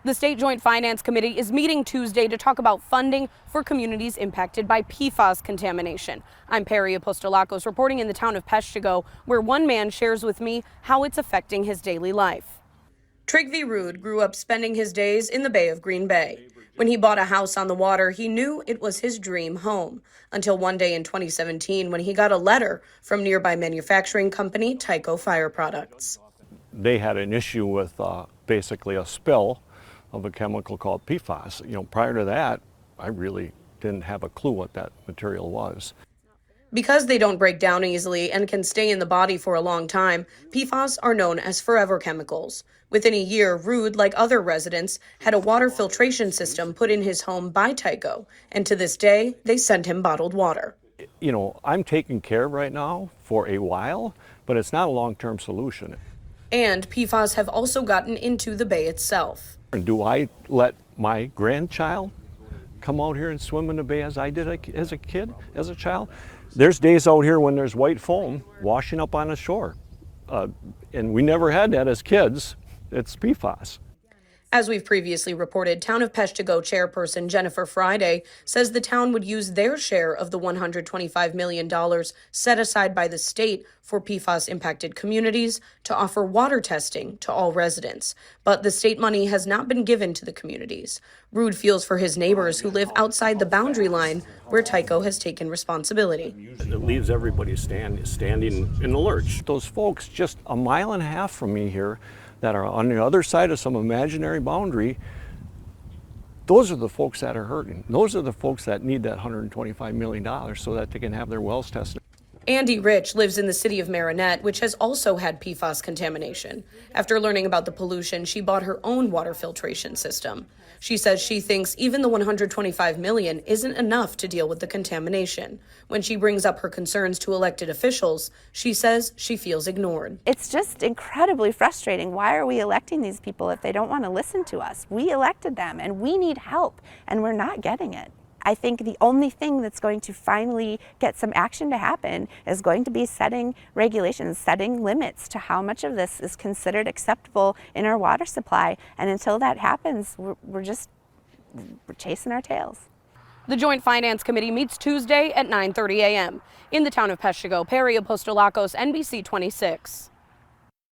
The State Joint Finance Committee is meeting Tuesday to talk about funding for communities impacted by PFAS contamination. I'm Perry Apostolakos reporting in the town of Peshtigo, where one man shares with me how it's affecting his daily life. Trygve Rhude grew up spending his days in the Bay of Green Bay. When he bought a house on the water, he knew it was his dream home, until one day in 2017 when he got a letter from nearby manufacturing company Tyco Fire Products. They had an issue with basically a spill of a chemical called PFAS. Prior to that, I really didn't have a clue what that material was. Because they don't break down easily and can stay in the body for a long time, PFAS are known as forever chemicals. Within a year, Rhude, like other residents, had a water filtration system put in his home by Tyco, and to this day, they send him bottled water. I'm taken care of right now for a while, but it's not a long-term solution. And PFAS have also gotten into the bay itself. Do I let my grandchild come out here and swim in the bay as I did as a kid, as a child? There's days out here when there's white foam washing up on the shore, and we never had that as kids. It's PFAS. As we've previously reported, Town of Peshtigo chairperson Jennifer Friday says the town would use their share of the $125 million set aside by the state for PFAS-impacted communities to offer water testing to all residents. But the state money has not been given to the communities. Rhude feels for his neighbors who live outside the boundary line where Tyco has taken responsibility. It leaves everybody standing in the lurch. Those folks just a mile and a half from me here that are on the other side of some imaginary boundary, those are the folks that are hurting. Those are the folks that need that $125 million so that they can have their wells tested. Andy Rich lives in the city of Marinette, which has also had PFAS contamination. After learning about the pollution, she bought her own water filtration system. She says she thinks even the $125 million isn't enough to deal with the contamination. When she brings up her concerns to elected officials, she says she feels ignored. It's just incredibly frustrating. Why are we electing these people if they don't want to listen to us? We elected them and we need help, and we're not getting it. I think the only thing that's going to finally get some action to happen is going to be setting regulations, setting limits to how much of this is considered acceptable in our water supply. And until that happens, we're chasing our tails. The Joint Finance Committee meets Tuesday at 9:30 a.m. In the town of Peshtigo, Perry Apostolakos, NBC 26.